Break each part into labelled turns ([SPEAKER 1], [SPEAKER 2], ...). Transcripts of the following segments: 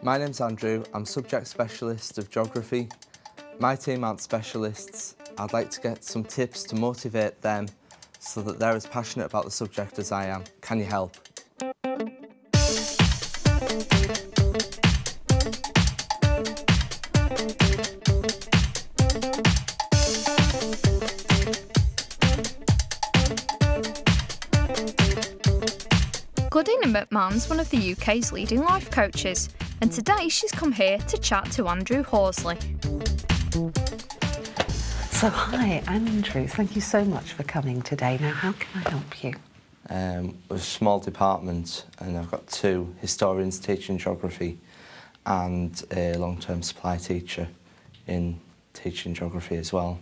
[SPEAKER 1] My name's Andrew, I'm Subject Specialist of Geography. My team aren't specialists. I'd like to get some tips to motivate them so that they're as passionate about the subject as I am. Can you help?
[SPEAKER 2] Claudina McMahon's one of the UK's leading life coaches, and today she's come here to chat to Andrew Horsley.
[SPEAKER 3] So hi Andrew, thank you so much for coming today. Now how can I help you?
[SPEAKER 1] We're a small department and I've got 2 historians teaching geography and a long-term supply teacher in teaching geography as well.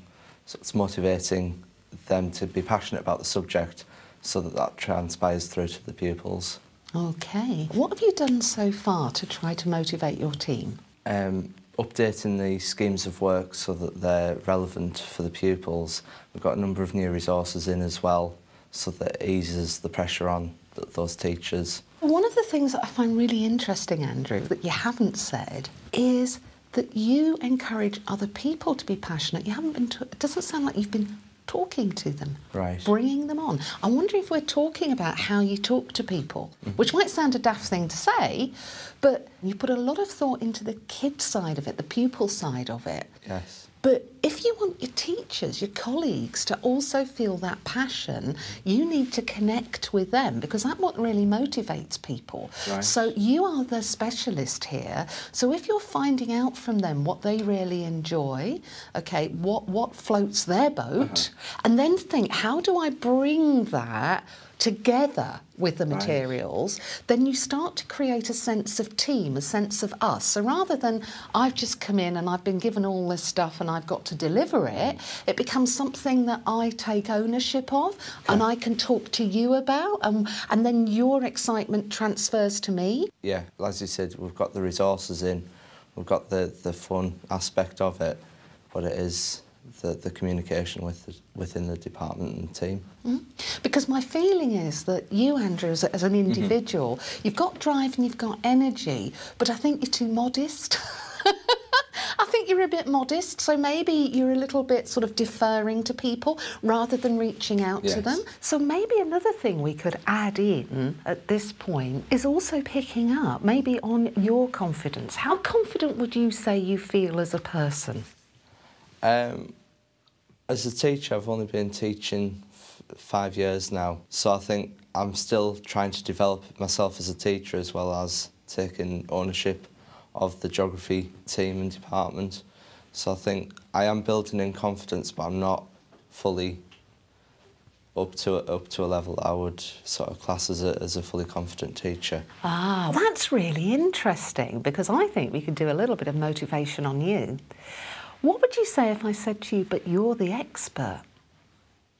[SPEAKER 1] So it's motivating them to be passionate about the subject so that that transpires through to the pupils.
[SPEAKER 3] Okay. What have you done so far to try to motivate your team?
[SPEAKER 1] Updating the schemes of work so that they're relevant for the pupils. We've got a number of new resources in as well, so that it eases the pressure on those teachers.
[SPEAKER 3] One of the things that I find really interesting, Andrew, that you haven't said, is that you encourage other people to be passionate. You haven't been. It doesn't sound like you've been talking to them,
[SPEAKER 1] right?
[SPEAKER 3] Bringing them on. I wonder if we're talking about how you talk to people, which might sound a daft thing to say, but you put a lot of thought into the kid side of it, the pupil side of it.
[SPEAKER 1] Yes.
[SPEAKER 3] But if you want your teachers, your colleagues to also feel that passion, you need to connect with them, because that's what really motivates people.
[SPEAKER 1] Right.
[SPEAKER 3] So you are the specialist here. So if you're finding out from them what they really enjoy, okay, what floats their boat, and then think, how do I bring that together with the materials, then you start to create a sense of team, a sense of us. So rather than I've just come in and I've been given all this stuff and I've got to deliver it, it becomes something that I take ownership of and I can talk to you about, and then your excitement transfers to me.
[SPEAKER 1] Yeah, as you said, we've got the resources in, we've got the fun aspect of it, but it is the communication within the department and team.
[SPEAKER 3] Because my feeling is that you, Andrew, as an individual, you've got drive and you've got energy, but I think you're too modest. I think you're a bit modest, so maybe you're a little bit sort of deferring to people rather than reaching out to them. So maybe another thing we could add in at this point is also picking up maybe on your confidence. How confident would you say you feel as a person?
[SPEAKER 1] As a teacher, I've only been teaching 5 years now, so I think I'm still trying to develop myself as a teacher as well as taking ownership of the geography team and department. So I think I am building in confidence, but I'm not fully up to a level that I would sort of class as a fully confident teacher.
[SPEAKER 3] Ah, that's really interesting, because I think we could do a little bit of motivation on you. What would you say if I said to you, but you're the expert?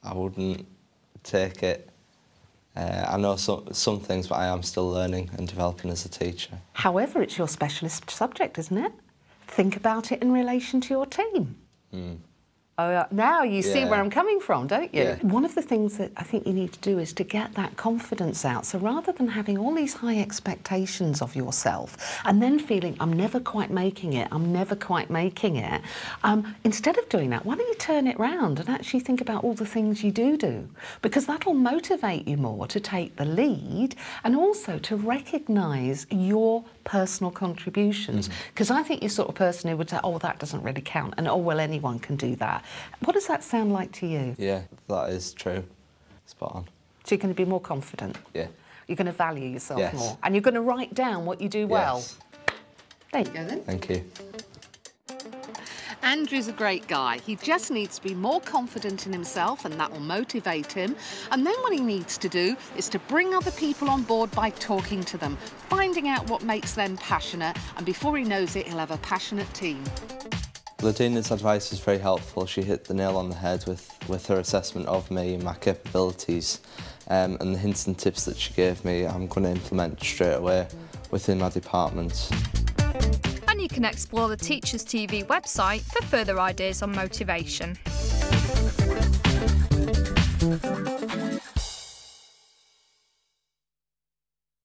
[SPEAKER 1] I wouldn't take it. I know some things, but I am still learning and developing as a teacher.
[SPEAKER 3] However, it's your specialist subject, isn't it? Think about it in relation to your team. Oh, now you see where I'm coming from, don't you? Yeah. One of the things that I think you need to do is to get that confidence out. So rather than having all these high expectations of yourself and then feeling, I'm never quite making it, I'm never quite making it, instead of doing that, why don't you turn it round and actually think about all the things you do? Because that'll motivate you more to take the lead and also to recognise your personal contributions. Because I think you're sort of person who would say, oh, that doesn't really count, and oh, well, anyone can do that. What does that sound like to you?
[SPEAKER 1] Yeah, that is true. Spot on.
[SPEAKER 3] So you're going to be more confident?
[SPEAKER 1] Yeah.
[SPEAKER 3] You're going to value yourself more? And you're going to write down what you do well? There you go then.
[SPEAKER 1] Thank you.
[SPEAKER 3] Andrew's a great guy. He just needs to be more confident in himself, and that will motivate him. And then what he needs to do is to bring other people on board by talking to them, finding out what makes them passionate, and before he knows it, he'll have a passionate team.
[SPEAKER 1] Claudina's advice was very helpful. She hit the nail on the head with her assessment of me and my capabilities, and the hints and tips that she gave me I'm going to implement straight away within my department.
[SPEAKER 2] And you can explore the Teachers TV website for further ideas on motivation.